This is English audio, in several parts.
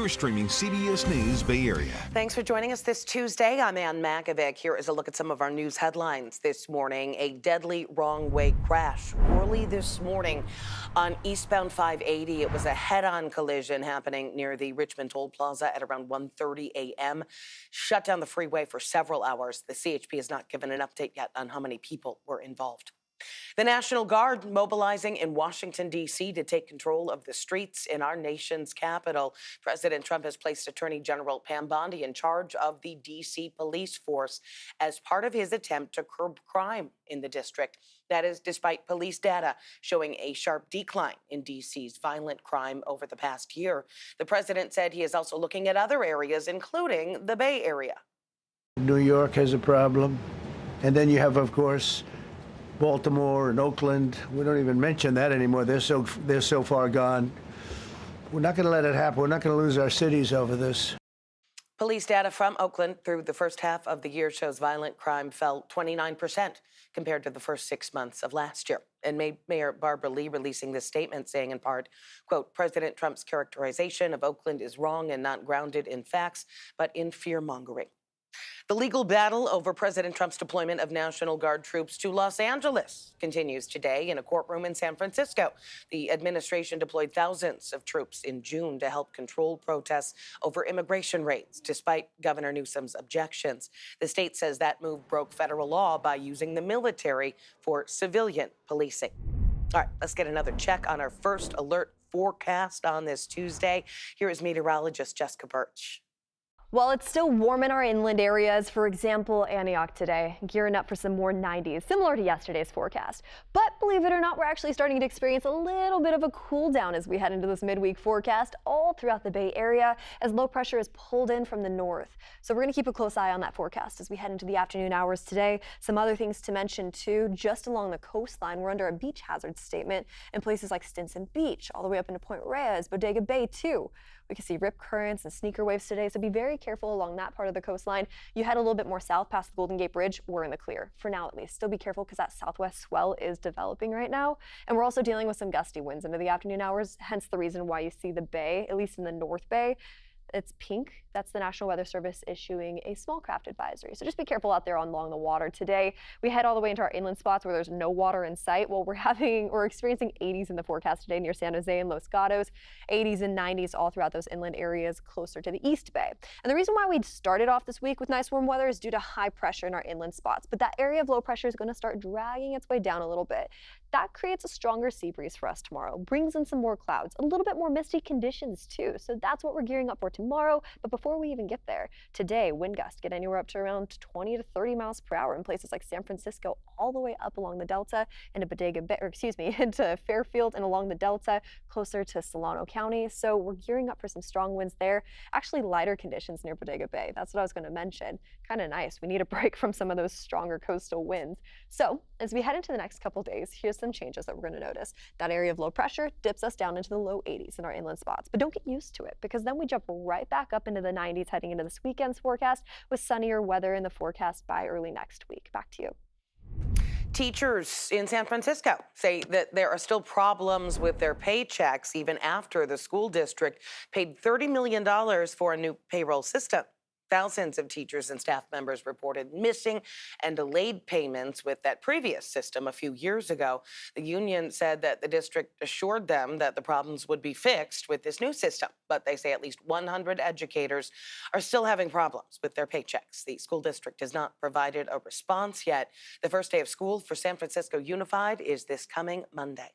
You're streaming CBS News Bay Area. Thanks for joining us this Tuesday. I'm Ann Makovic. Here is a look at some of our news headlines this morning. A deadly wrong-way crash early this morning on eastbound 580. It was a head-on collision happening near the Richmond Toll Plaza at around 1:30 a.m. Shut down the freeway for several hours. The CHP has not given an update yet on how many people were involved. The National Guard mobilizing in Washington, D.C. to take control of the streets in our nation's capital. President Trump has placed Attorney General Pam Bondi in charge of the D.C. police force as part of his attempt to curb crime in the district. That is despite police data showing a sharp decline in D.C.'s violent crime over the past year. The president said he is also looking at other areas, including the Bay Area. New York has a problem. And then you have, of course, Baltimore and Oakland. We don't even mention that anymore. They're so far gone. We're not going to let it happen. We're not going to lose our cities over this. Police data from Oakland through the first half of the year shows violent crime fell 29% compared to the first 6 months of last year. And Mayor Barbara Lee releasing this statement saying in part, quote, President Trump's characterization of Oakland is wrong and not grounded in facts, but in fear-mongering. The legal battle over President Trump's deployment of National Guard troops to Los Angeles continues today in a courtroom in San Francisco. The administration deployed thousands of troops in June to help control protests over immigration raids, despite Governor Newsom's objections. The state says that move broke federal law by using the military for civilian policing. All right, let's get another check on our first alert forecast on this Tuesday. Here is meteorologist Jessica Birch. Well, it's still warm in our inland areas. For example, Antioch today, gearing up for some more 90s, similar to yesterday's forecast. But believe it or not, we're actually starting to experience a little bit of a cool down as we head into this midweek forecast all throughout the Bay Area as low pressure is pulled in from the north. So we're going to keep a close eye on that forecast as we head into the afternoon hours today. Some other things to mention too, just along the coastline, we're under a beach hazard statement in places like Stinson Beach, all the way up into Point Reyes, Bodega Bay too. We can see rip currents and sneaker waves today, so be very careful along that part of the coastline. You head a little bit more south past the Golden Gate Bridge, we're in the clear, for now at least. Still be careful because that southwest swell is developing right now. And we're also dealing with some gusty winds into the afternoon hours, hence the reason why you see the bay, at least in the North Bay, it's pink. That's the National Weather Service issuing a small craft advisory. So just be careful out there along the water today. We head all the way into our inland spots where there's no water in sight. Well, we're experiencing 80s in the forecast today near San Jose and Los Gatos, 80s and 90s all throughout those inland areas closer to the East Bay. And the reason why we started off this week with nice warm weather is due to high pressure in our inland spots. But that area of low pressure is going to start dragging its way down a little bit. That creates a stronger sea breeze for us tomorrow, brings in some more clouds, a little bit more misty conditions too. So that's what we're gearing up for tomorrow. But before we even get there, today wind gusts get anywhere up to around 20 to 30 miles per hour in places like San Francisco, all the way up along the Delta into into Fairfield and along the Delta, closer to Solano County. So we're gearing up for some strong winds there. Actually lighter conditions near Bodega Bay. That's what I was going to mention. Kind of nice. We need a break from some of those stronger coastal winds. So as we head into the next couple days, here's some changes that we're going to notice. That area of low pressure dips us down into the low 80s in our inland spots, but don't get used to it because then we jump right back up into the 90s heading into this weekend's forecast with sunnier weather in the forecast by early next week. Back to you. Teachers in San Francisco say that there are still problems with their paychecks even after the school district paid $30 million for a new payroll system. Thousands of teachers and staff members reported missing and delayed payments with that previous system a few years ago. The union said that the district assured them that the problems would be fixed with this new system, but they say at least 100 educators are still having problems with their paychecks. The school district has not provided a response yet. The first day of school for San Francisco Unified is this coming Monday.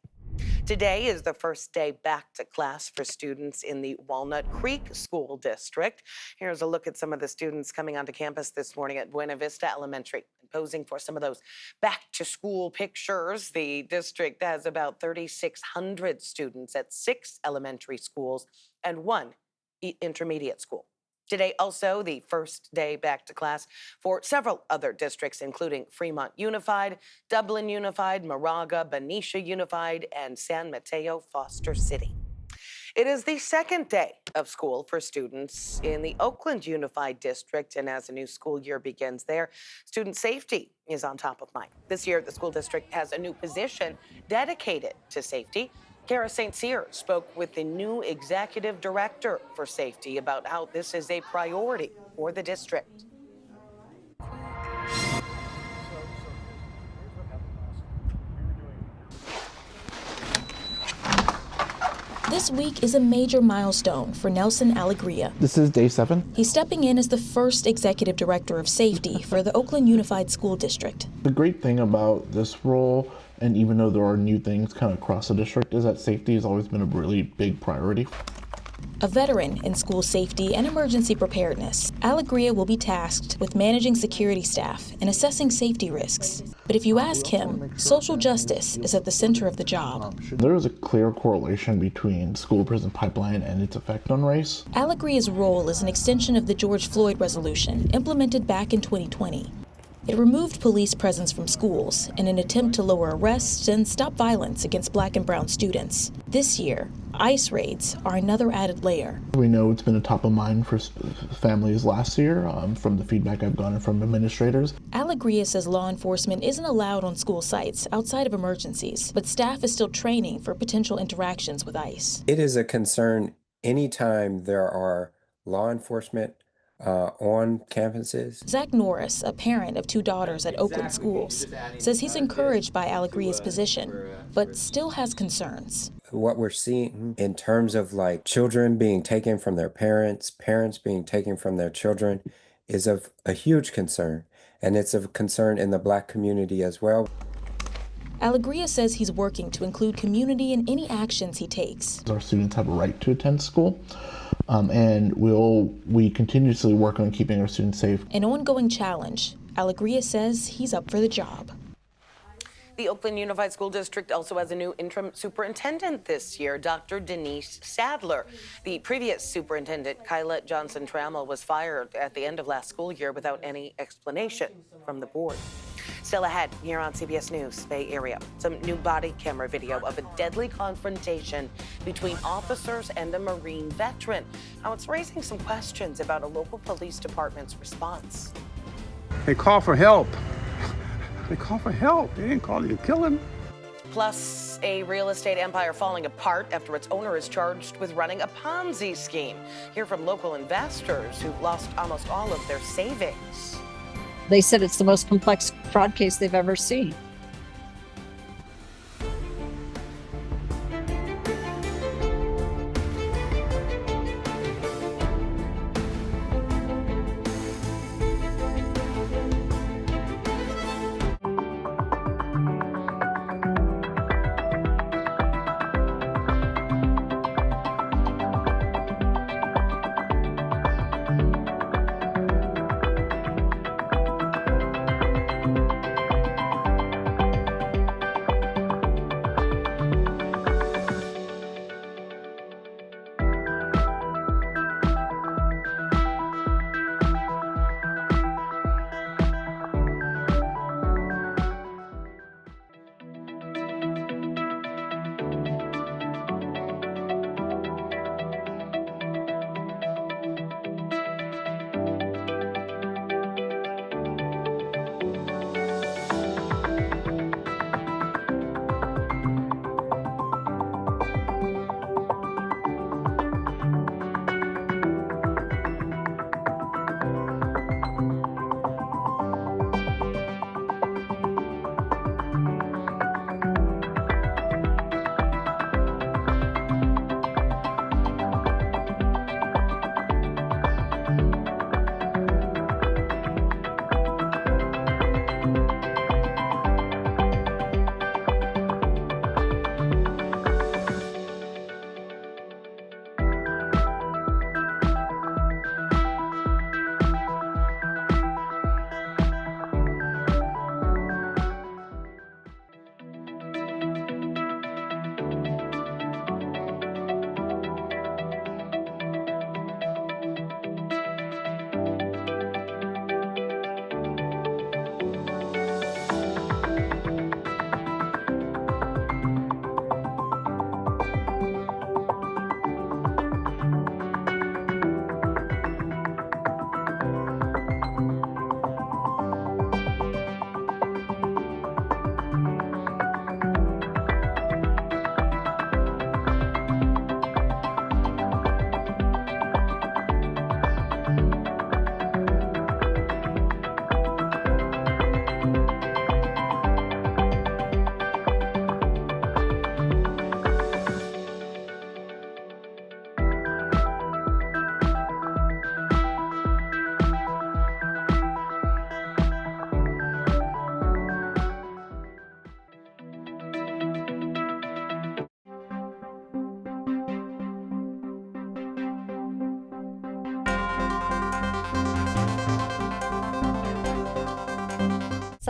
Today is the first day back to class for students in the Walnut Creek School District. Here's a look at some of the students coming onto campus this morning at Buena Vista Elementary and posing for some of those back-to-school pictures. The district has about 3,600 students at 6 elementary schools and 1 intermediate school. Today, also the first day back to class for several other districts, including Fremont Unified, Dublin Unified, Moraga, Benicia Unified, and San Mateo Foster City. It is the second day of school for students in the Oakland Unified District, and as a new school year begins there, student safety is on top of mind. This year, the school district has a new position dedicated to safety. Kara St. Cyr spoke with the new executive director for safety about how this is a priority for the district. This week is a major milestone for Nelson Alegria. This is day 7. He's stepping in as the first executive director of safety for the Oakland Unified School District. The great thing about this role, and even though there are new things kind of across the district, is that safety has always been a really big priority. A veteran in school safety and emergency preparedness, Alegria will be tasked with managing security staff and assessing safety risks. But if you ask him, social justice is at the center of the job. There is a clear correlation between school prison pipeline and its effect on race. Alegria's role is an extension of the George Floyd resolution implemented back in 2020. It removed police presence from schools in an attempt to lower arrests and stop violence against Black and brown students. This year, ICE raids are another added layer. We know it's been a top of mind for families last year from the feedback I've gotten from administrators. Alegria says law enforcement isn't allowed on school sites outside of emergencies, but staff is still training for potential interactions with ICE. It is a concern anytime there are law enforcement on campuses. Zach Norris, a parent of 2 daughters at Oakland schools, says he's encouraged by Alegria's position, but still has concerns. What we're seeing in terms of like children being taken from their parents, parents being taken from their children is of a huge concern. And it's of concern in the Black community as well. Alegria says he's working to include community in any actions he takes. Our students have a right to attend school. And we continuously work on keeping our students safe. An ongoing challenge. Alegria says he's up for the job. The Oakland Unified School District also has a new interim superintendent this year, Dr. Denise Sadler. The previous superintendent, Kyla Johnson-Trammell, was fired at the end of last school year without any explanation from the board. Still ahead here on CBS News Bay Area, some new body camera video of a deadly confrontation between officers and a Marine veteran. Now it's raising some questions about a local police department's response. They call for help. They call for help. They didn't call you to kill him. Plus, a real estate empire falling apart after its owner is charged with running a Ponzi scheme. Hear from local investors who've lost almost all of their savings. They said it's the most complex fraud case they've ever seen.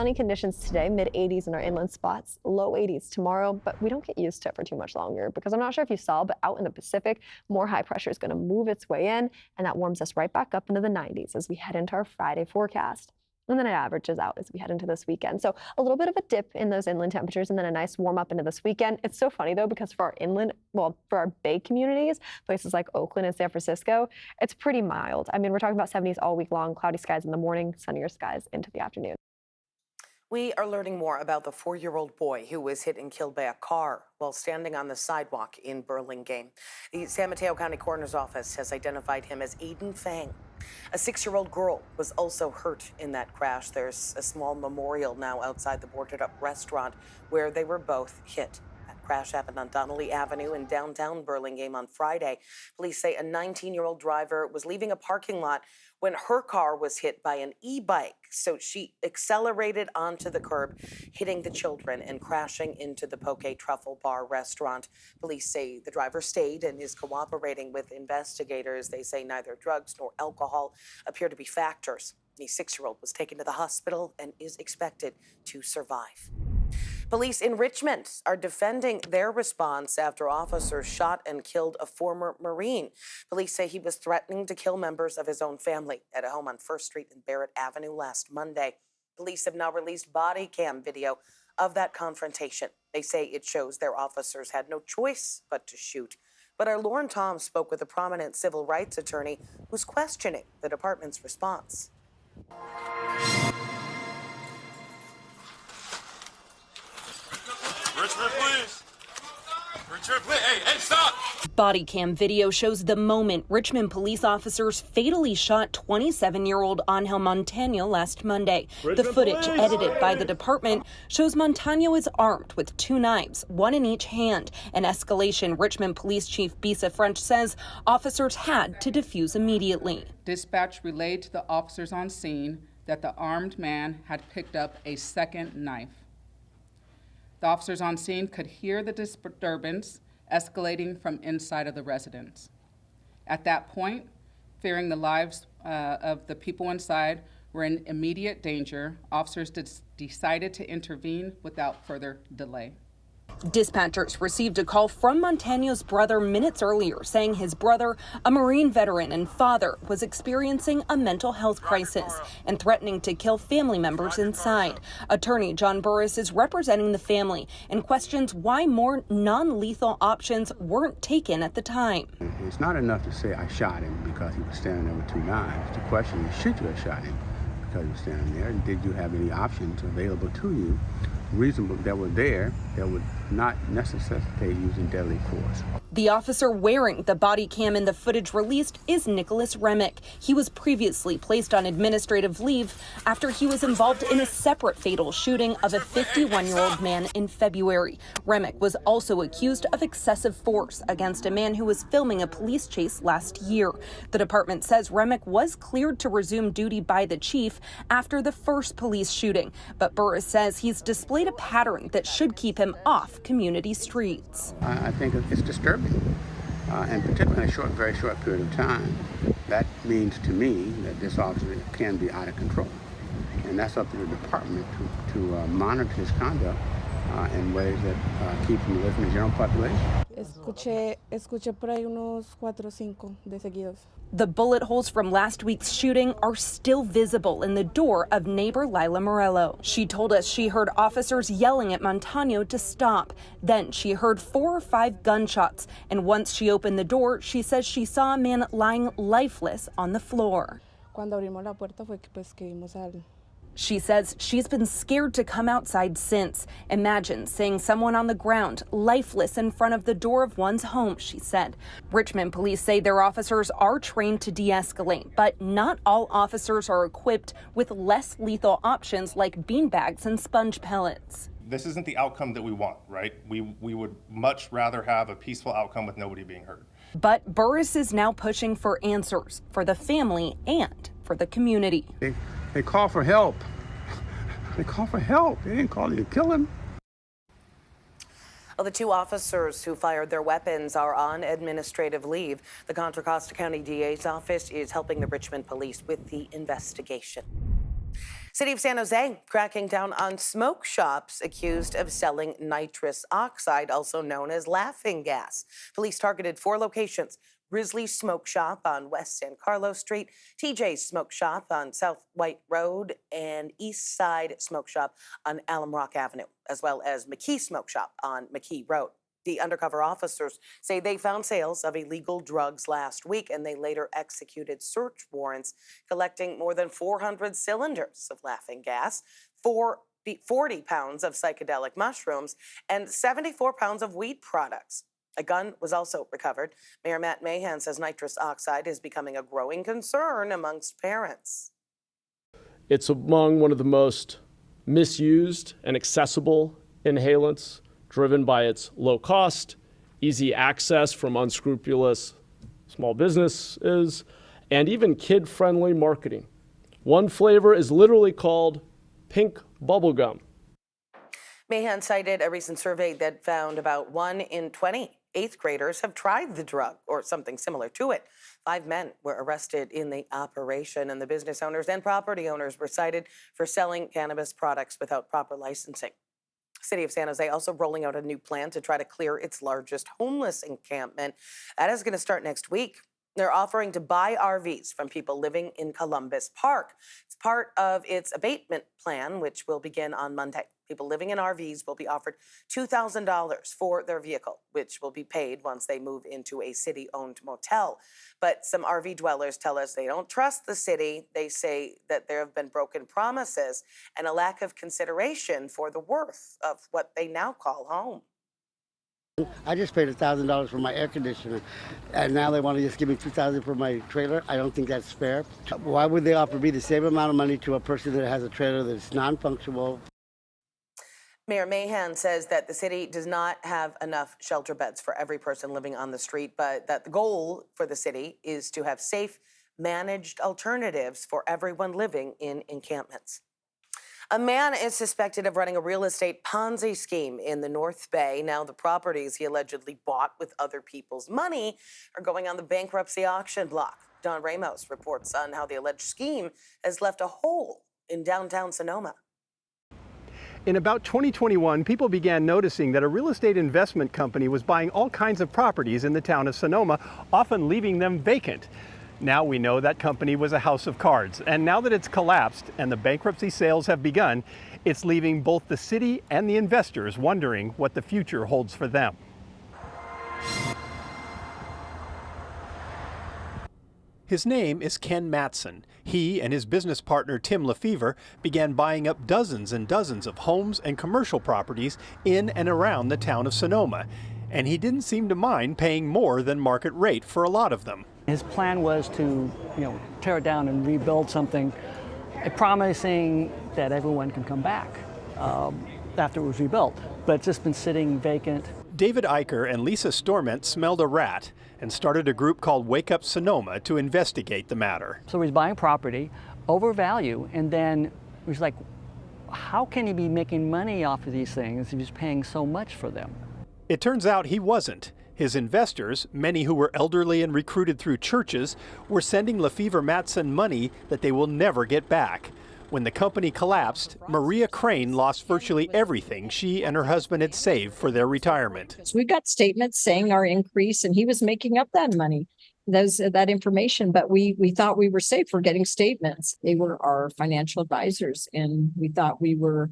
sunny conditions today, mid-80s in our inland spots, low 80s tomorrow, but we don't get used to it for too much longer because I'm not sure if you saw, but out in the Pacific, more high pressure is going to move its way in, and that warms us right back up into the 90s as we head into our Friday forecast. And then it averages out as we head into this weekend. So a little bit of a dip in those inland temperatures and then a nice warm up into this weekend. It's so funny though, because for our inland, well, for our bay communities, places like Oakland and San Francisco, it's pretty mild. I mean, we're talking about 70s all week long, cloudy skies in the morning, sunnier skies into the afternoon. We are learning more about the 4-year-old boy who was hit and killed by a car while standing on the sidewalk in Burlingame. The San Mateo County Coroner's Office has identified him as Aiden Fang. A 6-year-old girl was also hurt in that crash. There's a small memorial now outside the boarded-up restaurant where they were both hit. That crash happened on Donnelly Avenue in downtown Burlingame on Friday. Police say a 19-year-old driver was leaving a parking lot when her car was hit by an e-bike. So she accelerated onto the curb, hitting the children and crashing into the Poke Truffle Bar restaurant. Police say the driver stayed and is cooperating with investigators. They say neither drugs nor alcohol appear to be factors. The 6-year-old was taken to the hospital and is expected to survive. Police in Richmond are defending their response after officers shot and killed a former Marine. Police say he was threatening to kill members of his own family at a home on 1st Street and Barrett Avenue last Monday. Police have now released body cam video of that confrontation. They say it shows their officers had no choice but to shoot. But our Lauren Tom spoke with a prominent civil rights attorney who's questioning the department's response. Richmond, please. Richmond, please. Hey, stop! Body cam video shows the moment Richmond police officers fatally shot 27-year-old Angel Montano last Monday. The footage, edited by the department, shows Montano is armed with 2 knives, one in each hand. An escalation Richmond Police Chief Bisa French says officers had to defuse immediately. Dispatch relayed to the officers on scene that the armed man had picked up a second knife. The officers on scene could hear the disturbance escalating from inside of the residence. At that point, fearing the lives of the people inside were in immediate danger, officers decided to intervene without further delay. Dispatchers received a call from Montano's brother minutes earlier saying his brother, a Marine veteran and father, was experiencing a mental health crisis and threatening to kill family members inside. Attorney John Burris is representing the family and questions why more non-lethal options weren't taken at the time. It's not enough to say I shot him because he was standing there with 2 knives. The question is, should you have shot him because he was standing there? And did you have any options available to you, reasonable, that were there, that would not necessitate using deadly force? The officer wearing the body cam in the footage released is Nicholas Remick. He was previously placed on administrative leave after he was involved in a separate fatal shooting of a 51-year-old man in February. Remick was also accused of excessive force against a man who was filming a police chase last year. The department says Remick was cleared to resume duty by the chief after the first police shooting, but Burris says he's displayed a pattern that should keep him off community streets. I think it's disturbing, and particularly in a very short period of time. That means to me that this officer can be out of control, and that's up to the department to monitor his conduct in ways that keep him away from the general population. Escuché por ahí unos 4 o 5 de seguidos. The bullet holes from last week's shooting are still visible in the door of neighbor Lila Morello. She told us she heard officers yelling at Montano to stop. Then she heard 4 or 5 gunshots, and once she opened the door, she says she saw a man lying lifeless on the floor. Cuando abrimos la puerta fue que vimos al. She says she's been scared to come outside since. Imagine seeing someone on the ground, lifeless in front of the door of one's home, she said. Richmond police say their officers are trained to de-escalate, but not all officers are equipped with less lethal options like beanbags and sponge pellets. This isn't the outcome that we want, right? We would much rather have a peaceful outcome with nobody being hurt. But Burris is now pushing for answers for the family and for the community. They call for help. They call for help. They didn't call you to kill him. Well, the 2 officers who fired their weapons are on administrative leave. The Contra Costa County DA's office is helping the Richmond police with the investigation. City of San Jose cracking down on smoke shops accused of selling nitrous oxide, also known as laughing gas. Police targeted 4 locations: Grizzly's Smoke Shop on West San Carlos Street, TJ's Smoke Shop on South White Road, and East Side Smoke Shop on Alum Rock Avenue, as well as McKee Smoke Shop on McKee Road. The undercover officers say they found sales of illegal drugs last week, and they later executed search warrants, collecting more than 400 cylinders of laughing gas, 40 pounds of psychedelic mushrooms, and 74 pounds of weed products. A gun was also recovered. Mayor Matt Mahan says nitrous oxide is becoming a growing concern amongst parents. It's among one of the most misused and accessible inhalants, driven by its low cost, easy access from unscrupulous small businesses, and even kid-friendly marketing. One flavor is literally called pink bubblegum. Mahan cited a recent survey that found about 1 in 20 8th graders have tried the drug or something similar to it. 5 men were arrested in the operation, and the business owners and property owners were cited for selling cannabis products without proper licensing. City of San Jose also rolling out a new plan to try to clear its largest homeless encampment. That is going to start next week. They're offering to buy RVs from people living in Columbus Park. It's part of its abatement plan, which will begin on Monday. People living in RVs will be offered $2,000 for their vehicle, which will be paid once they move into a city-owned motel. But some RV dwellers tell us they don't trust the city. They say that there have been broken promises and a lack of consideration for the worth of what they now call home. I just paid $1,000 for my air conditioner, and now they want to just give me $2,000 for my trailer. I don't think that's fair. Why would they offer me the same amount of money to a person that has a trailer that's non-functional? Mayor Mahan says that the city does not have enough shelter beds for every person living on the street, but that the goal for the city is to have safe, managed alternatives for everyone living in encampments. A man is suspected of running a real estate Ponzi scheme in the North Bay. Now the properties he allegedly bought with other people's money are going on the bankruptcy auction block. Don Ramos reports on how the alleged scheme has left a hole in downtown Sonoma. In about 2021, people began noticing that a real estate investment company was buying all kinds of properties in the town of Sonoma, often leaving them vacant. Now we know that company was a house of cards, and now that it's collapsed and the bankruptcy sales have begun, it's leaving both the city and the investors wondering what the future holds for them. His name is Ken Matson. He and his business partner Tim Lefevre began buying up dozens and dozens of homes and commercial properties in and around the town of Sonoma. And he didn't seem to mind paying more than market rate for a lot of them. His plan was to, tear it down and rebuild something, promising that everyone can come back after it was rebuilt. But it's just been sitting vacant. David Eicher and Lisa Storment smelled a rat and started a group called Wake Up Sonoma to investigate the matter. So he's buying property over value, and then he's like, how can he be making money off of these things if he's paying so much for them? It turns out he wasn't. His investors, many who were elderly and recruited through churches, were sending Lefevre Matson money that they will never get back. When the company collapsed, Maria Crane lost virtually everything she and her husband had saved for their retirement. We got statements saying our increase, and he was making up that money, that information, but we thought we were safe for getting statements. They were our financial advisors, and we thought we were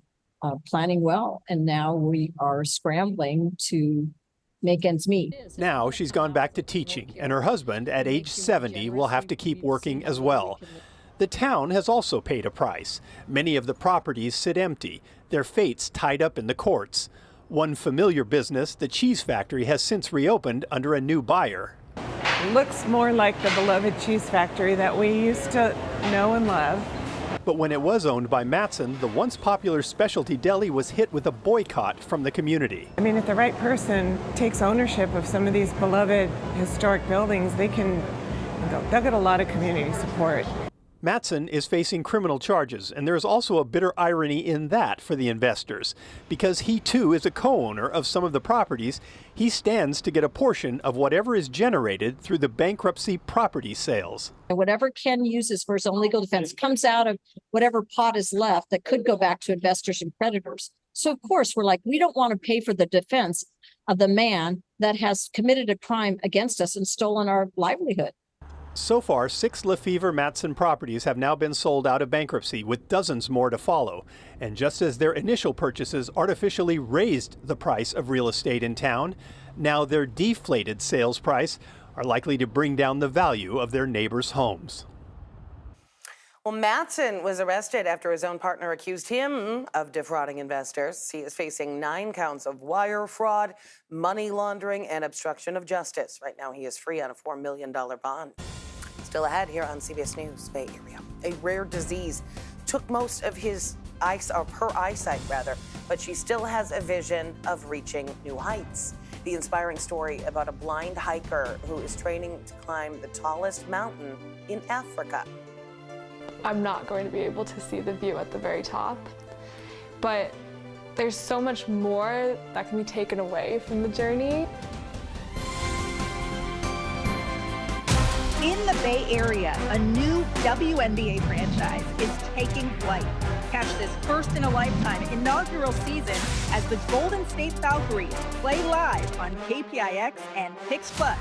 planning well, and now we are scrambling to make ends meet. Now she's gone back to teaching, and her husband, at age 70, will have to keep working as well. The town has also paid a price. Many of the properties sit empty, their fates tied up in the courts. One familiar business, the cheese factory, has since reopened under a new buyer. It looks more like the beloved cheese factory that we used to know and love. But when it was owned by Matson, the once popular specialty deli was hit with a boycott from the community. I mean, if the right person takes ownership of some of these beloved historic buildings, they'll get a lot of community support. Mattson is facing criminal charges, and there is also a bitter irony in that for the investors. Because he too is a co-owner of some of the properties, he stands to get a portion of whatever is generated through the bankruptcy property sales. Whatever Ken uses for his own legal defense comes out of whatever pot is left that could go back to investors and creditors. So of course we're like, we don't want to pay for the defense of the man that has committed a crime against us and stolen our livelihood. So far, 6 Lefevre Mattson properties have now been sold out of bankruptcy, with dozens more to follow. And just as their initial purchases artificially raised the price of real estate in town, now their deflated sales price are likely to bring down the value of their neighbors' homes. Well, Mattson was arrested after his own partner accused him of defrauding investors. He is facing 9 counts of wire fraud, money laundering, and obstruction of justice. Right now, he is free on a $4 million bond. Still ahead here on CBS News Bay Area. A rare disease took most of his her eyesight, but she still has a vision of reaching new heights. The inspiring story about a blind hiker who is training to climb the tallest mountain in Africa. I'm not going to be able to see the view at the very top, but there's so much more that can be taken away from the journey. In the Bay Area, a new WNBA franchise is taking flight. Catch this first-in-a-lifetime inaugural season as the Golden State Valkyries play live on KPIX and Pix Plus.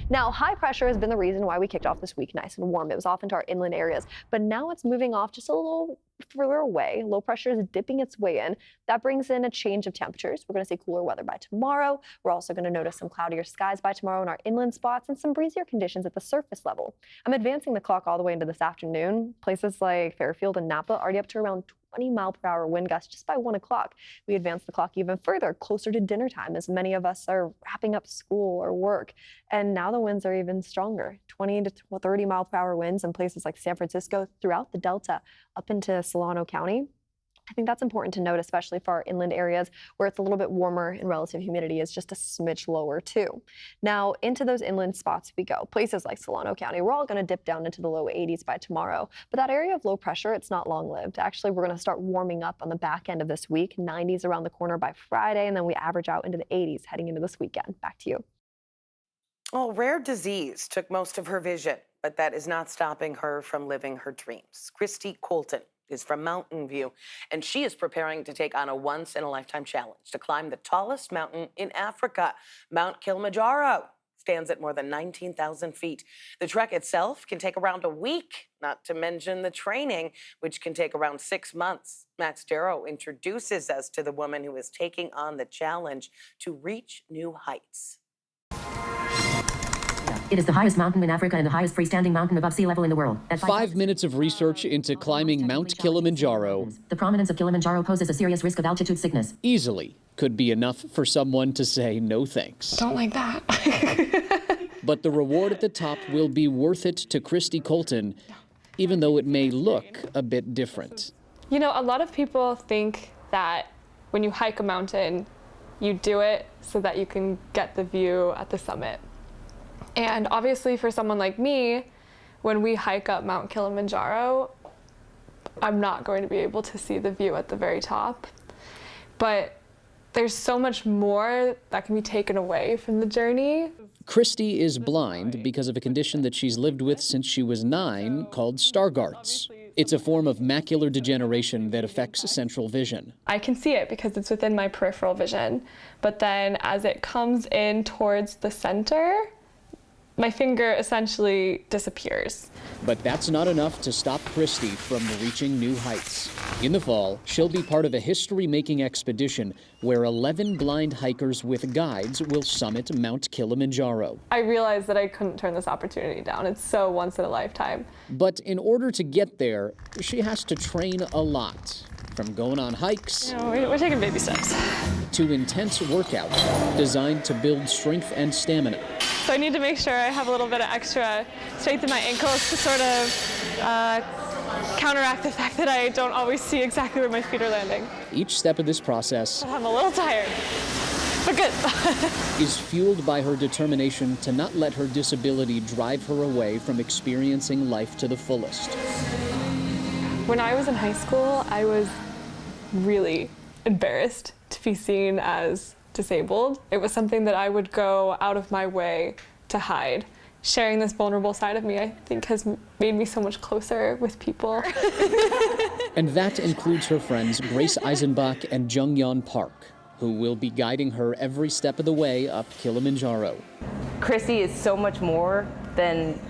Now, high pressure has been the reason why we kicked off this week nice and warm. It was off into our inland areas, but now it's moving off just a little further away. Low pressure is dipping its way in. That brings in a change of temperatures. We're going to see cooler weather by tomorrow. We're also going to notice some cloudier skies by tomorrow in our inland spots and some breezier conditions at the surface level. I'm advancing the clock all the way into this afternoon. Places like Fairfield and Napa already up to around 20-mile-per-hour wind gusts just by 1 o'clock. We advanced the clock even further, closer to dinner time, as many of us are wrapping up school or work. And now the winds are even stronger, 20 to 30-mile-per-hour winds in places like San Francisco, throughout the Delta, up into Solano County. I think that's important to note, especially for our inland areas where it's a little bit warmer and relative humidity is just a smidge lower too. Now into those inland spots we go. Places like Solano County, we're all going to dip down into the low 80s by tomorrow. But that area of low pressure, it's not long lived. Actually, we're going to start warming up on the back end of this week, 90s around the corner by Friday, and then we average out into the 80s heading into this weekend. Back to you. Well, rare disease took most of her vision, but that is not stopping her from living her dreams. Christy Colton is from Mountain View, and she is preparing to take on a once-in-a-lifetime challenge to climb the tallest mountain in Africa. Mount Kilimanjaro stands at more than 19,000 feet. The trek itself can take around a week, not to mention the training, which can take around 6 months. Max Darrow introduces us to the woman who is taking on the challenge to reach new heights. It is the highest mountain in Africa and the highest freestanding mountain above sea level in the world. 5 minutes of research into climbing Mount Kilimanjaro. The prominence of Kilimanjaro poses a serious risk of altitude sickness. Easily could be enough for someone to say no thanks. Don't like that. But the reward at the top will be worth it to Christy Colton, even though it may look a bit different. You know, a lot of people think that when you hike a mountain, you do it so that you can get the view at the summit. And obviously for someone like me, when we hike up Mount Kilimanjaro, I'm not going to be able to see the view at the very top. But there's so much more that can be taken away from the journey. Christy is blind because of a condition that she's lived with since she was 9 called Stargardt's. It's a form of macular degeneration that affects central vision. I can see it because it's within my peripheral vision. But then as it comes in towards the center, my finger essentially disappears. But that's not enough to stop Christy from reaching new heights. In the fall, she'll be part of a history-making expedition where 11 blind hikers with guides will summit Mount Kilimanjaro. I realized that I couldn't turn this opportunity down. It's so once in a lifetime. But in order to get there, she has to train a lot. From going on hikes, we're taking baby steps, to intense workouts designed to build strength and stamina. So I need to make sure I have a little bit of extra strength in my ankles to sort of counteract the fact that I don't always see exactly where my feet are landing. Each step of this process, I'm a little tired, but good. is fueled by her determination to not let her disability drive her away from experiencing life to the fullest. When I was in high school, I was really embarrassed to be seen as disabled. It was something that I would go out of my way to hide. Sharing this vulnerable side of me, I think, has made me so much closer with people. And that includes her friends Grace Eisenbach and Jungyeon Park, who will be guiding her every step of the way up Kilimanjaro. Christy is so much more than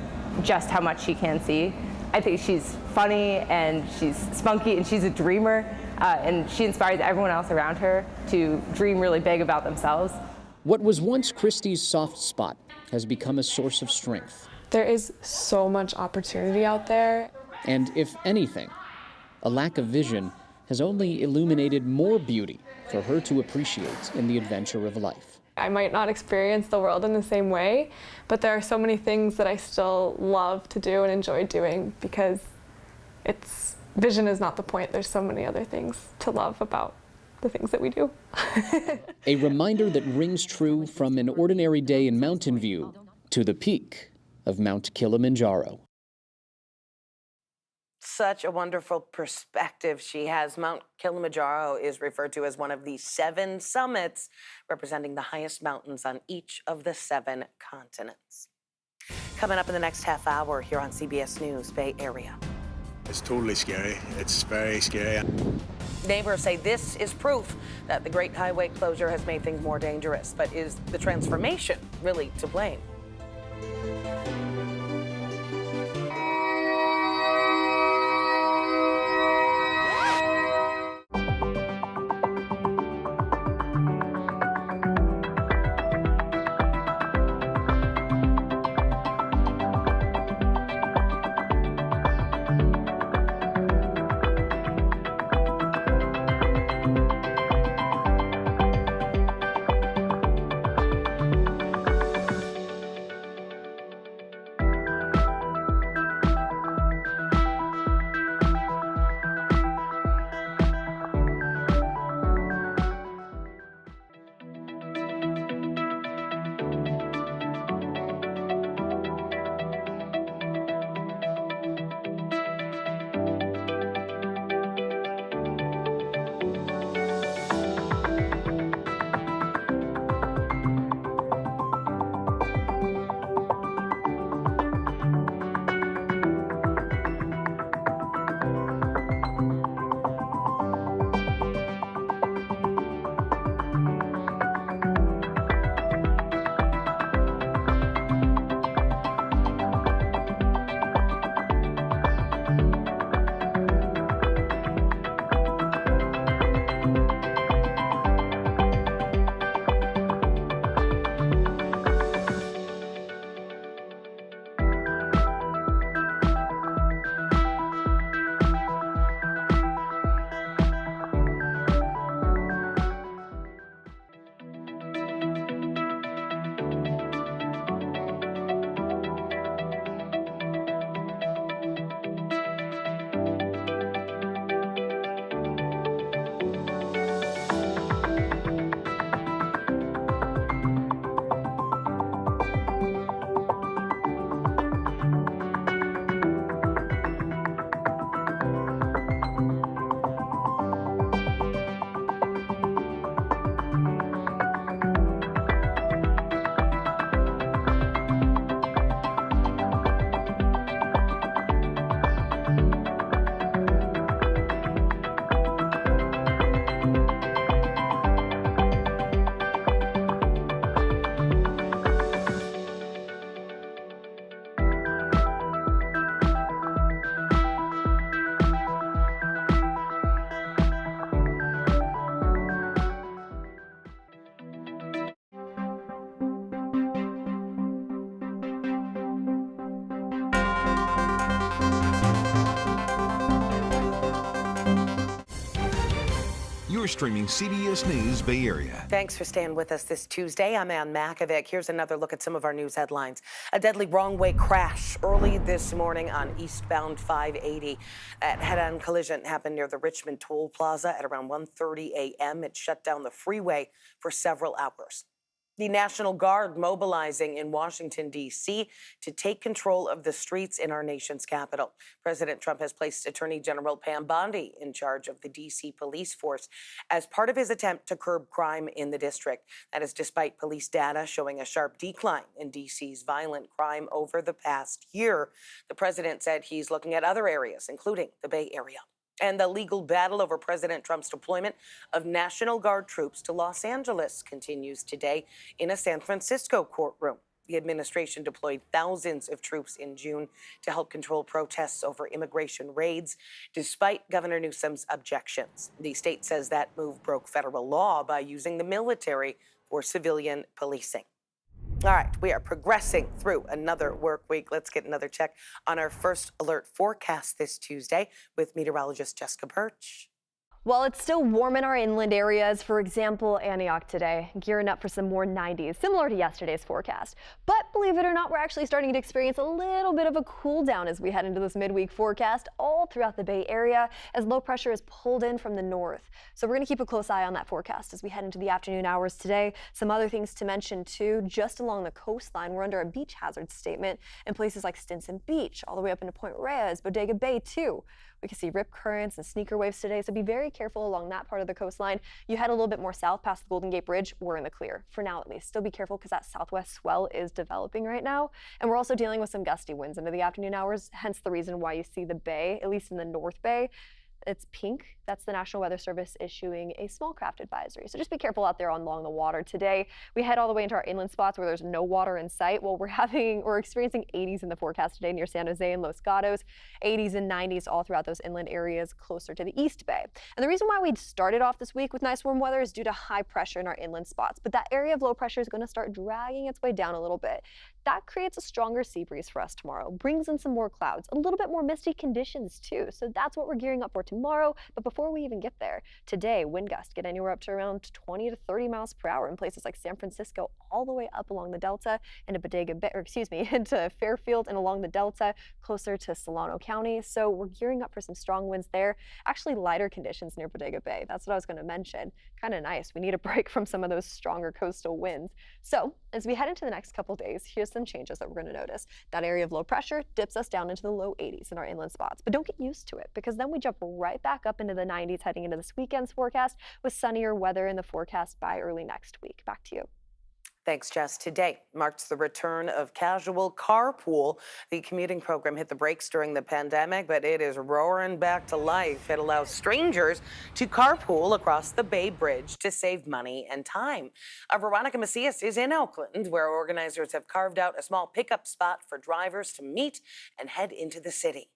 just how much she can see. I think she's funny and she's spunky and she's a dreamer, and she inspires everyone else around her to dream really big about themselves. What was once Christy's soft spot has become a source of strength. There is so much opportunity out there. And if anything, a lack of vision has only illuminated more beauty for her to appreciate in the adventure of life. I might not experience the world in the same way, but there are so many things that I still love to do and enjoy doing because vision is not the point. There's so many other things to love about the things that we do. A reminder that rings true from an ordinary day in Mountain View to the peak of Mount Kilimanjaro. Such a wonderful perspective she has. Mount Kilimanjaro is referred to as one of the 7 summits, representing the highest mountains on each of the 7 continents. Coming up in the next half hour here on CBS News Bay Area. It's totally scary. It's very scary. Neighbors say this is proof that the Great Highway closure has made things more dangerous, but is the transformation really to blame? You're streaming CBS News Bay Area. Thanks for staying with us this Tuesday. I'm Ann Makovic. Here's another look at some of our news headlines. A deadly wrong-way crash early this morning on eastbound 580. That head-on collision happened near the Richmond Toll Plaza at around 1:30 a.m. It shut down the freeway for several hours. The National Guard mobilizing in Washington, D.C. to take control of the streets in our nation's capital. President Trump has placed Attorney General Pam Bondi in charge of the D.C. police force as part of his attempt to curb crime in the district. That is despite police data showing a sharp decline in D.C.'s violent crime over the past year. The president said he's looking at other areas, including the Bay Area. And the legal battle over President Trump's deployment of National Guard troops to Los Angeles continues today in a San Francisco courtroom. The administration deployed thousands of troops in June to help control protests over immigration raids, despite Governor Newsom's objections. The state says that move broke federal law by using the military for civilian policing. All right, we are progressing through another work week. Let's get another check on our first alert forecast this Tuesday with meteorologist Jessica Birch. Well, it's still warm in our inland areas. For example, Antioch today, gearing up for some more 90s, similar to yesterday's forecast. But believe it or not, we're actually starting to experience a little bit of a cool down as we head into this midweek forecast all throughout the Bay Area as low pressure is pulled in from the north. So we're going to keep a close eye on that forecast as we head into the afternoon hours today. Some other things to mention too, just along the coastline, we're under a beach hazard statement in places like Stinson Beach, all the way up into Point Reyes, Bodega Bay too. We can see rip currents and sneaker waves today, so be very careful along that part of the coastline. You head a little bit more south past the Golden Gate Bridge, we're in the clear, for now at least. Still be careful because that southwest swell is developing right now. And we're also dealing with some gusty winds into the afternoon hours, hence the reason why you see the bay, at least in the North Bay, it's pink. That's the National Weather Service issuing a small craft advisory. So just be careful out there along the water today. We head all the way into our inland spots where there's no water in sight. Well, we're experiencing 80s in the forecast today near San Jose and Los Gatos, 80s and 90s all throughout those inland areas closer to the East Bay. And the reason why we started off this week with nice warm weather is due to high pressure in our inland spots. But that area of low pressure is going to start dragging its way down a little bit. That creates a stronger sea breeze for us tomorrow, brings in some more clouds, a little bit more misty conditions too. So that's what we're gearing up for tomorrow. But before we even get there, today wind gusts get anywhere up to around 20 to 30 miles per hour in places like San Francisco, all the way up along the Delta into into Fairfield and along the Delta, closer to Solano County. So we're gearing up for some strong winds there. Actually lighter conditions near Bodega Bay. That's what I was going to mention. Kind of nice. We need a break from some of those stronger coastal winds. So as we head into the next couple days, here's some changes that we're going to notice. That area of low pressure dips us down into the low 80s in our inland spots, but don't get used to it because then we jump right back up into the 90s heading into this weekend's forecast with sunnier weather in the forecast by early next week. Back to you. Thanks, Jess. Today marks the return of casual carpool. The commuting program hit the brakes during the pandemic, but it is roaring back to life. It allows strangers to carpool across the Bay Bridge to save money and time. Veronica Macias is in Oakland, where organizers have carved out a small pickup spot for drivers to meet and head into the city.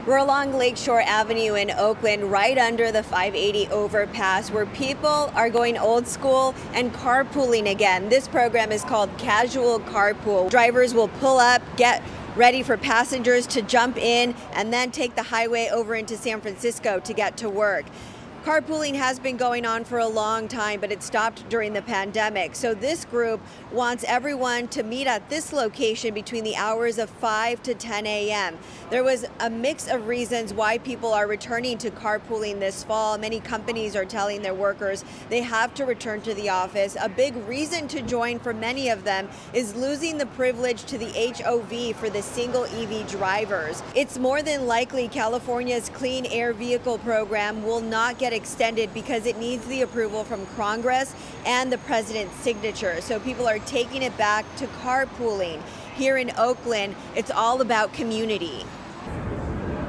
We're along Lakeshore Avenue in Oakland, right under the 580 overpass, where people are going old school and carpooling again. This program is called Casual Carpool. Drivers will pull up, get ready for passengers to jump in, and then take the highway over into San Francisco to get to work. Carpooling has been going on for a long time, but it stopped during the pandemic. So this group wants everyone to meet at this location between the hours of 5 to 10 a.m. There was a mix of reasons why people are returning to carpooling this fall. Many companies are telling their workers they have to return to the office. A big reason to join for many of them is losing the privilege to the HOV for the single EV drivers. It's more than likely California's Clean Air Vehicle program will not get extended because it needs the approval from Congress and the president's signature. So people are taking it back to carpooling. Here in Oakland, it's all about community.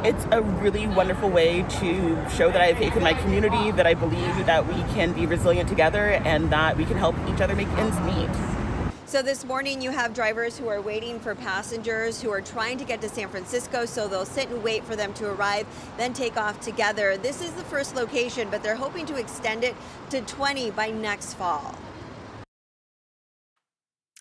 It's a really wonderful way to show that I have faith in my community, that I believe that we can be resilient together and that we can help each other make ends meet. So this morning you have drivers who are waiting for passengers who are trying to get to San Francisco, so they'll sit and wait for them to arrive, then take off together. This is the first location, but they're hoping to extend it to 20 by next fall.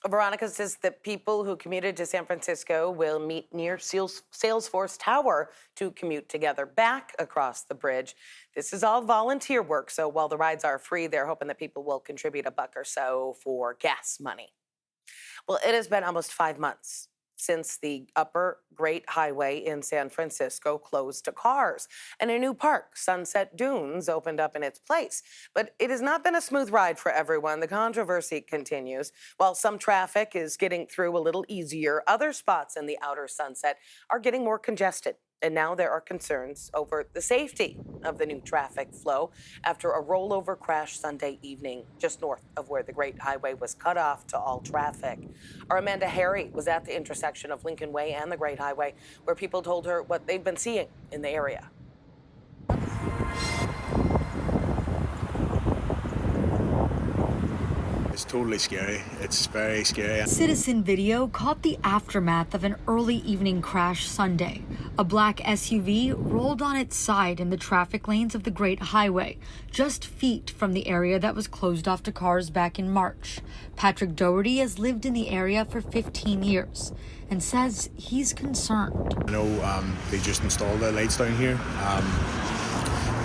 Veronica says that people who commuted to San Francisco will meet near Salesforce Tower to commute together back across the bridge. This is all volunteer work, so while the rides are free, they're hoping that people will contribute $1 or so for gas money. Well, it has been almost 5 months since the Upper Great Highway in San Francisco closed to cars, and a new park, Sunset Dunes, opened up in its place. But it has not been a smooth ride for everyone. The controversy continues. While some traffic is getting through a little easier, other spots in the outer Sunset are getting more congested. And now there are concerns over the safety of the new traffic flow after a rollover crash Sunday evening just north of where the Great Highway was cut off to all traffic. Our Amanda Harry was at the intersection of Lincoln Way and the Great Highway, where people told her what they've been seeing in the area. It's totally scary. It's very scary. Citizen video caught the aftermath of an early evening crash Sunday. A black SUV rolled on its side in the traffic lanes of the Great Highway, just feet from the area that was closed off to cars back in March. Patrick Doherty has lived in the area for 15 years and says he's concerned. I know they just installed the lights down here,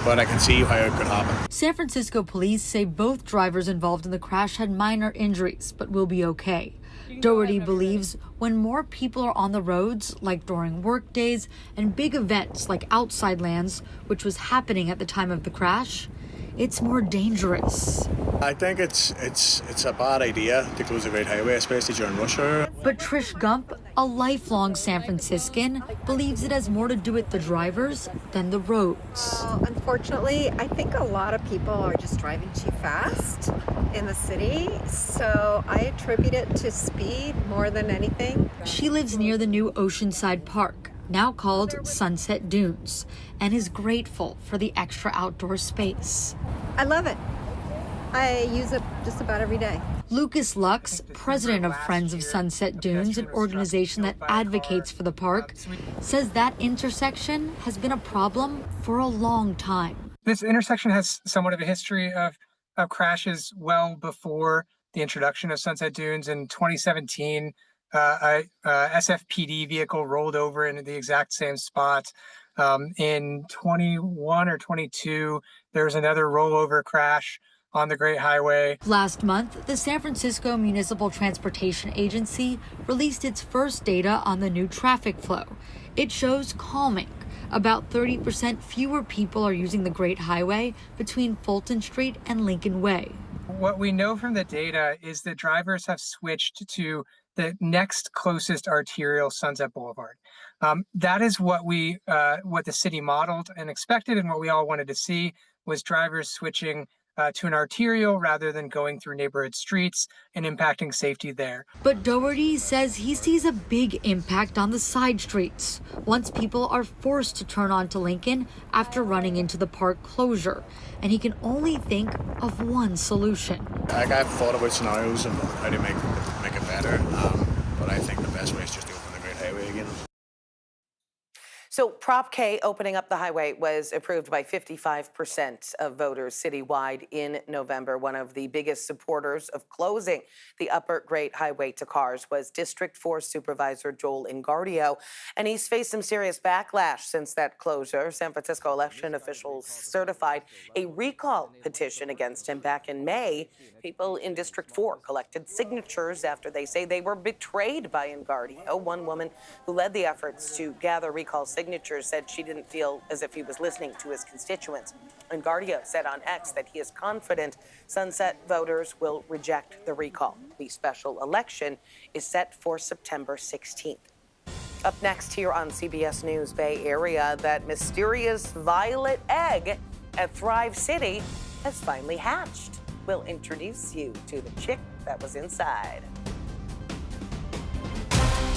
but I can see how it could happen. San Francisco police say both drivers involved in the crash had minor injuries, but will be okay. Doherty believes when more people are on the roads, like during work days and big events like Outside Lands, which was happening at the time of the crash, it's more dangerous. I think it's a bad idea to close the Great Highway, especially during rush hour. But Trish Gump, a lifelong San Franciscan, believes it has more to do with the drivers than the roads. Unfortunately, I think a lot of people are just driving too fast in the city, so I attribute it to speed more than anything. She lives near the new Oceanside Park, now called Sunset Dunes, and is grateful for the extra outdoor space. I love it. I use it just about every day. Lucas Lux, president of Friends of Sunset Dunes, an organization that advocates for the park, says that intersection has been a problem for a long time. This intersection has somewhat of a history of crashes well before the introduction of Sunset Dunes. In 2017, a SFPD vehicle rolled over into the exact same spot. In 21 or 22, there was another rollover crash on the Great Highway. Last month, the San Francisco Municipal Transportation Agency released its first data on the new traffic flow. It shows calming. About 30% fewer people are using the Great Highway between Fulton Street and Lincoln Way. What we know from the data is that drivers have switched to the next closest arterial, Sunset Boulevard. That is what the city modeled and expected, and what we all wanted to see was drivers switching to an arterial rather than going through neighborhood streets and impacting safety there. But Doherty says he sees a big impact on the side streets once people are forced to turn onto Lincoln after running into the park closure. And he can only think of one solution. I've thought about scenarios and how to make it better, but I think the best way is just to open the Great Highway again. So Prop K opening up the highway was approved by 55% of voters citywide in November. One of the biggest supporters of closing the Upper Great Highway to cars was District 4 Supervisor Joel Ingardio, and he's faced some serious backlash since that closure. San Francisco election officials certified a recall petition against him back in May. People in District 4 collected signatures after they say they were betrayed by Ingardio. One woman who led the efforts to gather recall signatures said she didn't feel as if he was listening to his constituents. Ingardio said on X that he is confident Sunset voters will reject the recall. The special election is set for September 16th. Up next here on CBS News Bay Area, that mysterious violet egg at Thrive City has finally hatched. We'll introduce you to the chick that was inside.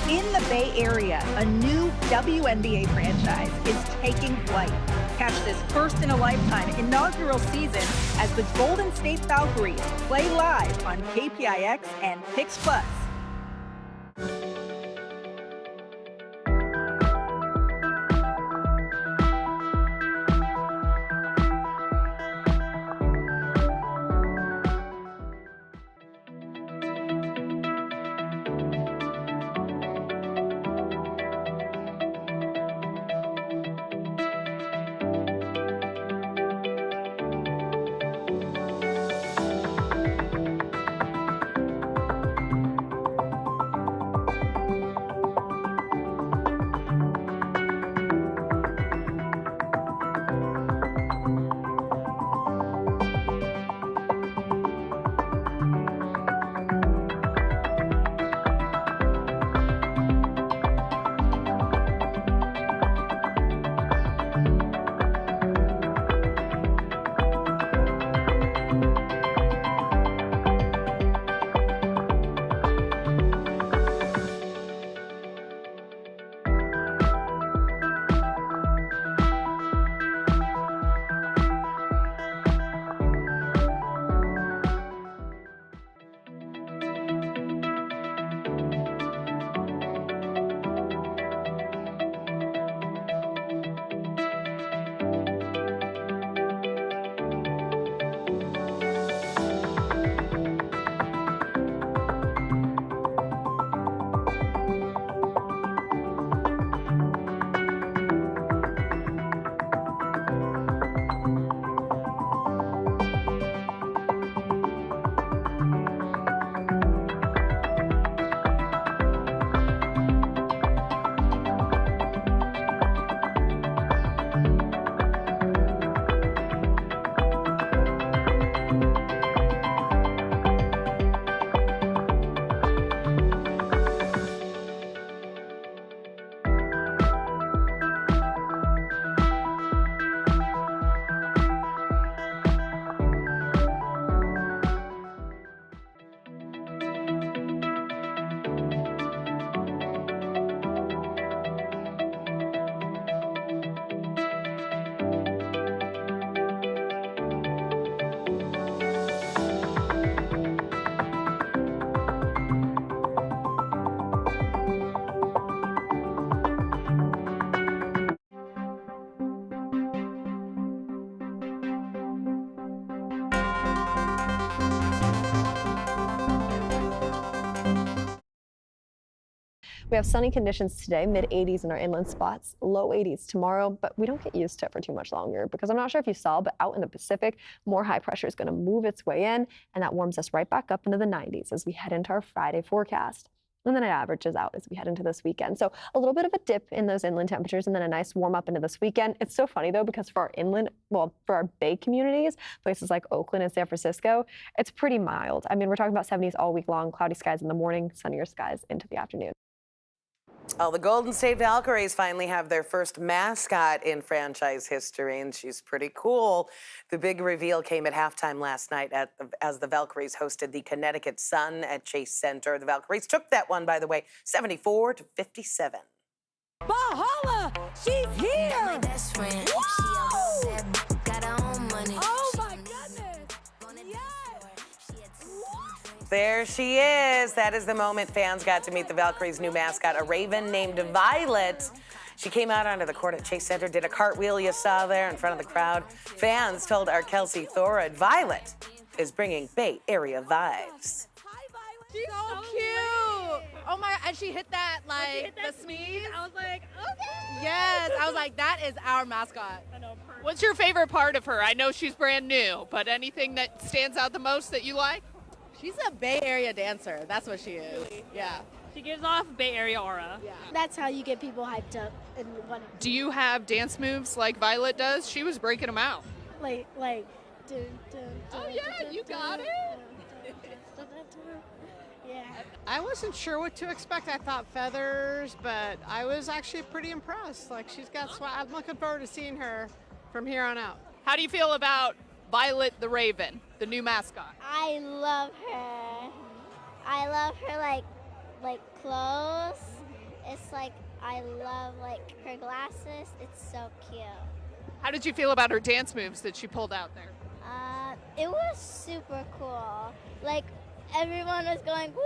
In the Bay Area, a new WNBA franchise is taking flight. Catch this first-in-a-lifetime inaugural season as the Golden State Valkyries play live on KPIX and Pix Plus. We have sunny conditions today, mid-80s in our inland spots, low 80s tomorrow, but we don't get used to it for too much longer because I'm not sure if you saw, but out in the Pacific, more high pressure is going to move its way in, and that warms us right back up into the 90s as we head into our Friday forecast. And then it averages out as we head into this weekend. So a little bit of a dip in those inland temperatures and then a nice warm up into this weekend. It's so funny though, because for our inland, well, for our bay communities, places like Oakland and San Francisco, it's pretty mild. I mean, we're talking about 70s all week long, cloudy skies in the morning, sunnier skies into the afternoon. Oh, the Golden State Valkyries finally have their first mascot in franchise history, and she's pretty cool. The big reveal came at halftime last night as the Valkyries hosted the Connecticut Sun at Chase Center. The Valkyries took that one, by the way, 74-57. Bahala, she's here! My best friend. Woo! Got her own money. Oh my goodness! There she is. That is the moment fans got to meet the Valkyries' new mascot, a raven named Violet. She came out onto the court at Chase Center, did a cartwheel you saw there in front of the crowd. Fans told our Kelsey Thorud, Violet is bringing Bay Area vibes. She's so cute. Oh my, and she hit that like the sneeze. I was like, okay. Yes, I was like, that is our mascot. I know, perfect. What's your favorite part of her? I know she's brand new, but anything that stands out the most that you like? She's a Bay Area dancer. That's what she is. Really? Yeah. She gives off Bay Area aura. Yeah. That's how you get people hyped up and wanting. Do you have dance moves like Violet does? She was breaking them out. Like. Dun, dun, Oh dun, yeah, dun, you dun, got dun, it. dun, dun, dun, dun. Yeah. I wasn't sure what to expect. I thought feathers, but I was actually pretty impressed. Like, she's got swag. I'm looking forward to seeing her from here on out. How do you feel about Violet the Raven, the new mascot? I love her. I love her like clothes. It's like I love like her glasses. It's so cute. How did you feel about her dance moves that she pulled out there? It was super cool. Like everyone was going woo!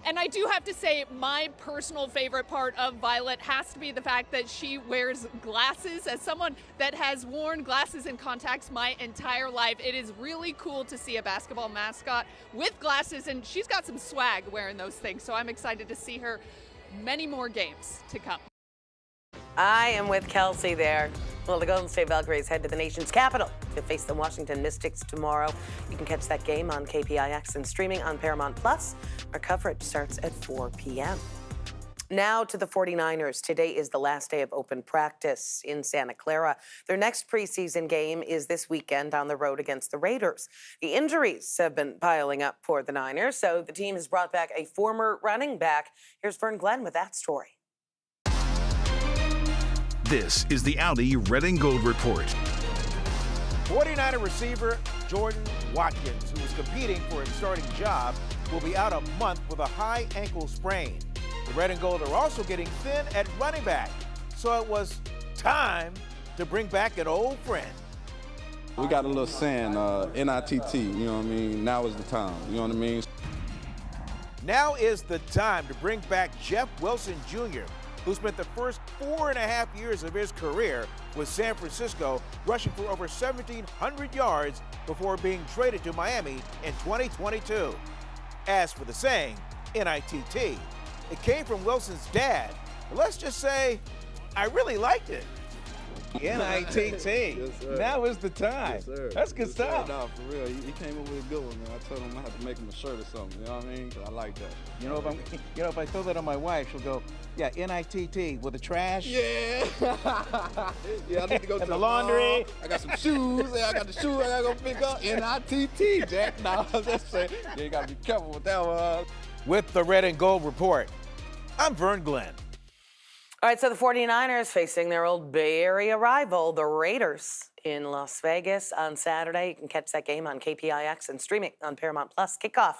And I do have to say, my personal favorite part of Violet has to be the fact that she wears glasses. As someone that has worn glasses and contacts my entire life, it is really cool to see a basketball mascot with glasses, and she's got some swag wearing those things. So I'm excited to see her many more games to come. I am with Kelsey there. Well, the Golden State Valkyries head to the nation's capital to face the Washington Mystics tomorrow. You can catch that game on KPIX and streaming on Paramount Plus. Our coverage starts at 4 p.m. Now to the 49ers. Today is the last day of open practice in Santa Clara. Their next preseason game is this weekend on the road against the Raiders. The injuries have been piling up for the Niners, so the team has brought back a former running back. Here's Vern Glenn with that story. This is the Audi Red and Gold Report. 49er receiver Jordan Watkins, who is competing for a starting job, will be out a month with a high ankle sprain. The Red and Gold are also getting thin at running back, so it was time to bring back an old friend. We got a little saying, NITT, you know what I mean? Now is the time, you know what I mean? Now is the time to bring back Jeff Wilson Jr., who spent the first 4.5 years of his career with San Francisco, rushing for over 1,700 yards before being traded to Miami in 2022. As for the saying, NITT, it came from Wilson's dad. But let's just say, I really liked it. NITT. Yes, Now is the time. Yes, sir. That's good Yes, stuff. sir. No, for real. He came up with a good one, man. I told him I have to make him a shirt or something. You know what I mean? I like that. You know, if I throw that on my wife, she'll go, yeah, NITT with the trash. Yeah. Yeah, I need to go to the laundry. I got some shoes. Yeah, I got the shoes I gotta go pick up. NITT, Jack. No, I'm just saying. Yeah, you gotta be careful with that one. With the Red and Gold Report, I'm Vern Glenn. All right, so the 49ers facing their old Bay Area rival, the Raiders, in Las Vegas on Saturday. You can catch that game on KPIX and streaming on Paramount Plus. Kickoff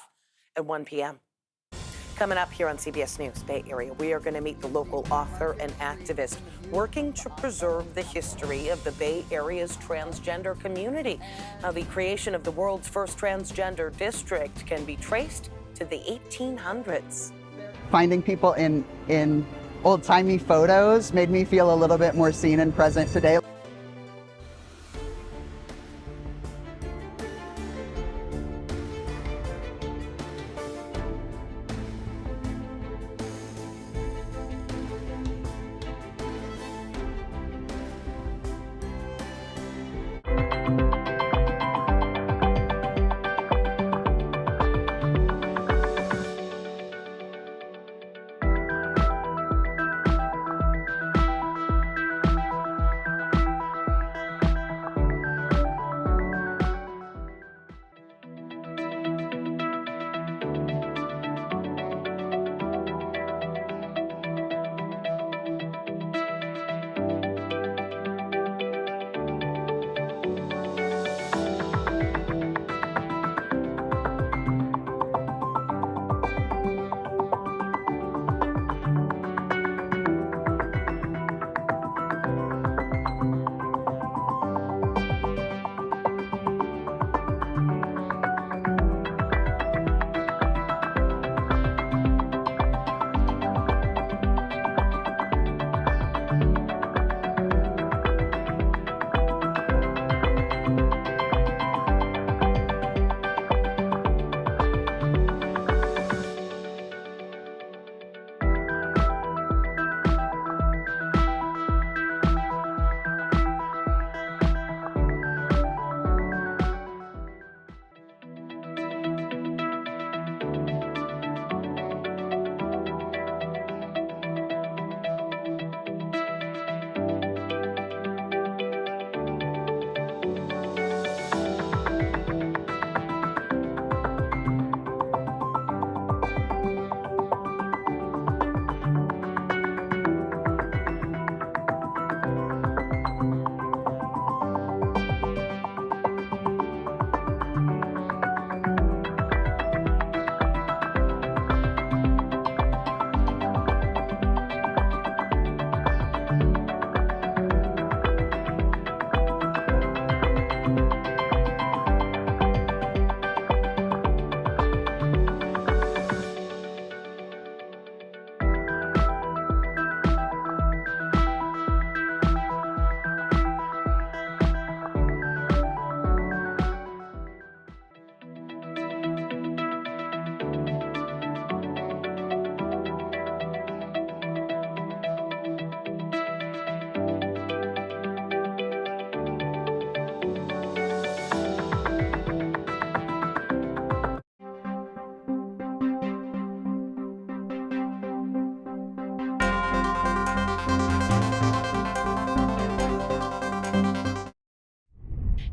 at 1 p.m. Coming up here on CBS News Bay Area, we are going to meet the local author and activist working to preserve the history of the Bay Area's transgender community. How the creation of the world's first transgender district can be traced to the 1800s. Finding people in old-timey photos made me feel a little bit more seen and present today.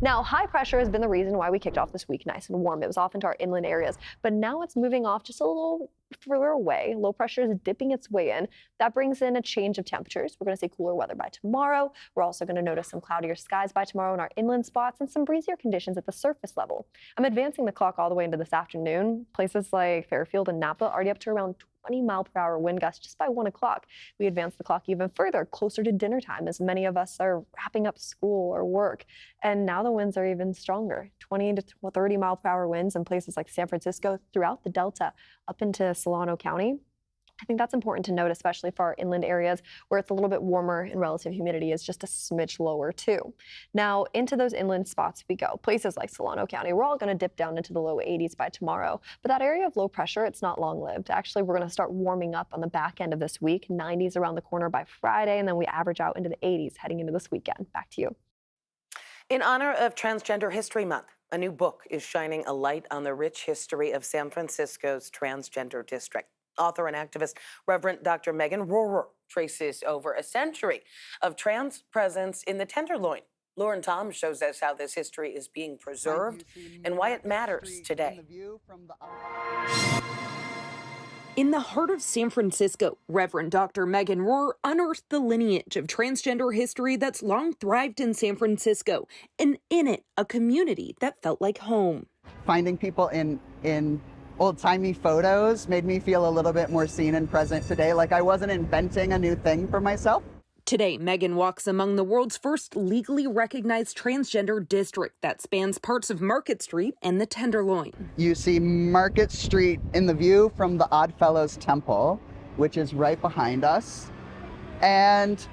Now, high pressure has been the reason why we kicked off this week nice and warm. It was off into our inland areas, but now it's moving off just a little further away. Low pressure is dipping its way in. That brings in a change of temperatures. We're going to see cooler weather by tomorrow. We're also going to notice some cloudier skies by tomorrow in our inland spots and some breezier conditions at the surface level. I'm advancing the clock all the way into this afternoon. Places like Fairfield and Napa already up to around 20-mile-per-hour wind gusts just by 1 o'clock. We advance the clock even further, closer to dinner time, as many of us are wrapping up school or work. And now the winds are even stronger, 20 to 30-mile-per-hour winds in places like San Francisco, throughout the Delta, up into Solano County. I think that's important to note, especially for our inland areas where it's a little bit warmer and relative humidity is just a smidge lower too. Now into those inland spots we go. Places like Solano County, we're all going to dip down into the low 80s by tomorrow. But that area of low pressure, it's not long lived. Actually, we're going to start warming up on the back end of this week, 90s around the corner by Friday, and then we average out into the 80s heading into this weekend. Back to you. In honor of Transgender History Month, a new book is shining a light on the rich history of San Francisco's transgender district. Author and activist Reverend Dr. Megan Rohrer traces over a century of trans presence in the Tenderloin. Lauren Tom shows us how this history is being preserved and why it matters today. In the heart of San Francisco, Reverend Dr. Megan Rohrer unearthed the lineage of transgender history that's long thrived in San Francisco, and in it, a community that felt like home. Finding people in old-timey photos made me feel a little bit more seen and present today, like I wasn't inventing a new thing for myself. Today, Megan walks among the world's first legally recognized transgender district that spans parts of Market Street and the Tenderloin. You see Market Street in the view from the Oddfellows Temple, which is right behind us. And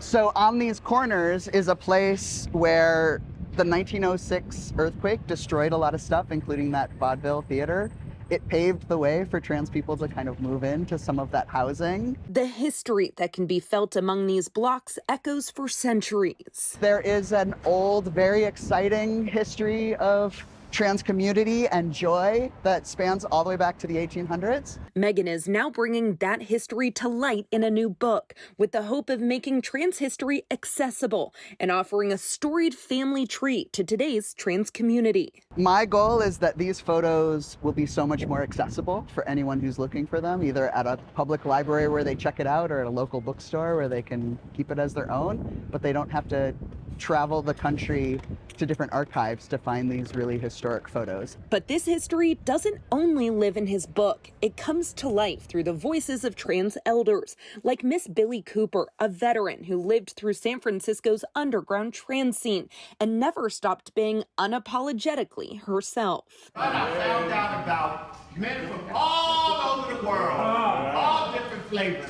so on these corners is a place where the 1906 earthquake destroyed a lot of stuff, including that vaudeville theater. It paved the way for trans people to kind of move into some of that housing. The history that can be felt among these blocks echoes for centuries. There is an old, very exciting history of trans community and joy that spans all the way back to the 1800s. Megan is now bringing that history to light in a new book with the hope of making trans history accessible and offering a storied family tree to today's trans community. My goal is that these photos will be so much more accessible for anyone who's looking for them, either at a public library where they check it out or at a local bookstore where they can keep it as their own, but they don't have to travel the country to different archives to find these really historic photos. But this history doesn't only live in his book. It comes to life through the voices of trans elders, like Miss Billy Cooper, a veteran who lived through San Francisco's underground trans scene and never stopped being unapologetically herself. But I found out about men from all over the world, all different flavors.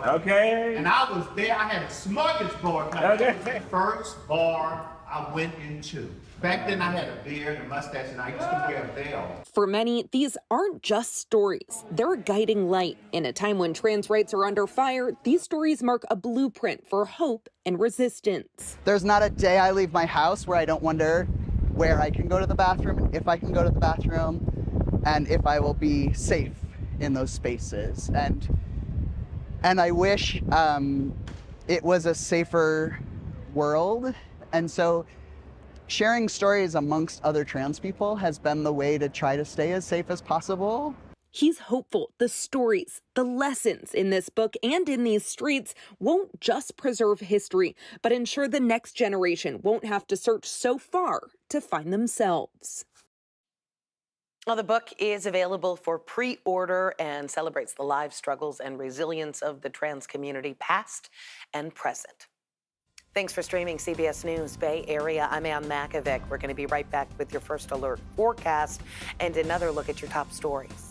Okay. And I was there. I had a smorgasbord. That was the first bar I went into. Back then I had a beard and a mustache and I used to wear a veil. For many, these aren't just stories. They're a guiding light. In a time when trans rights are under fire, these stories mark a blueprint for hope and resistance. There's not a day I leave my house where I don't wonder where I can go to the bathroom, and if I can go to the bathroom, and if I will be safe in those spaces. And I wish it was a safer world. And so sharing stories amongst other trans people has been the way to try to stay as safe as possible. He's hopeful the stories, the lessons in this book and in these streets won't just preserve history, but ensure the next generation won't have to search so far to find themselves. Well, the book is available for pre-order and celebrates the lives, struggles, and resilience of the trans community, past and present. Thanks for streaming CBS News Bay Area. I'm Ann Makovic. We're going to be right back with your first alert forecast and another look at your top stories.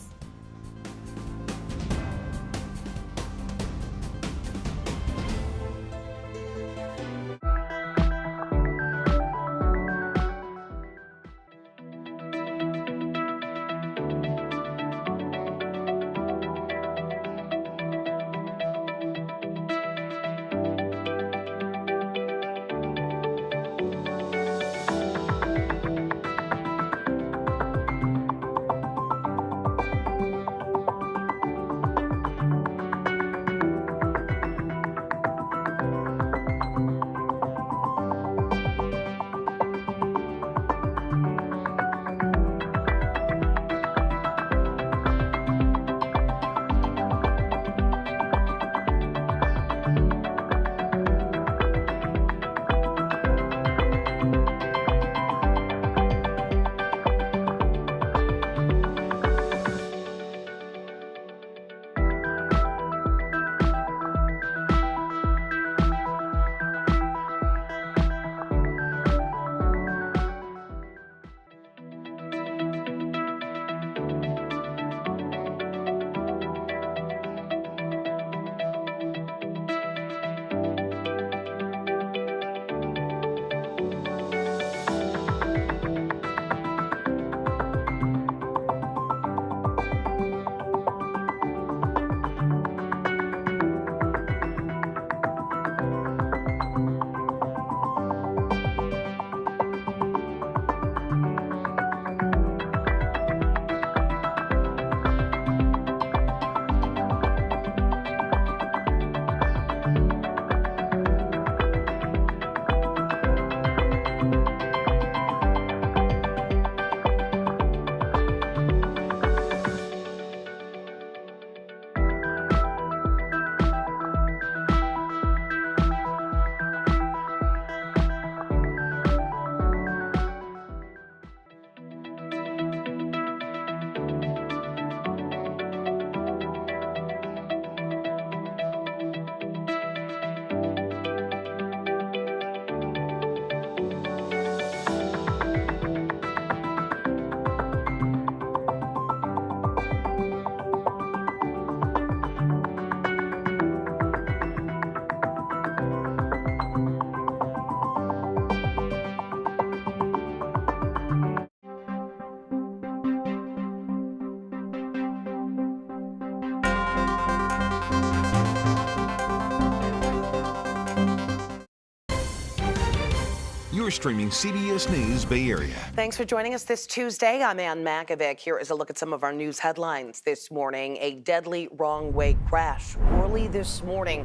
You're streaming CBS News Bay Area. Thanks for joining us this Tuesday. I'm Ann Makovic. Here is a look at some of our news headlines this morning. A deadly wrong-way crash early this morning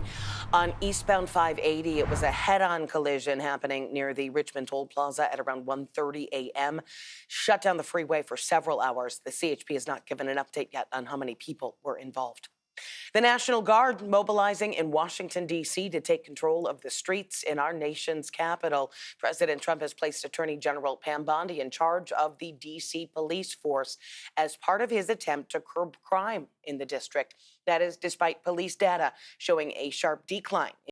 on eastbound 580. It was a head-on collision happening near the Richmond Toll Plaza at around 1:30 a.m. Shut down the freeway for several hours. The CHP has not given an update yet on how many people were involved. The National Guard mobilizing in Washington, D.C. to take control of the streets in our nation's capital. President Trump has placed Attorney General Pam Bondi in charge of the D.C. police force as part of his attempt to curb crime in the district. That is despite police data showing a sharp decline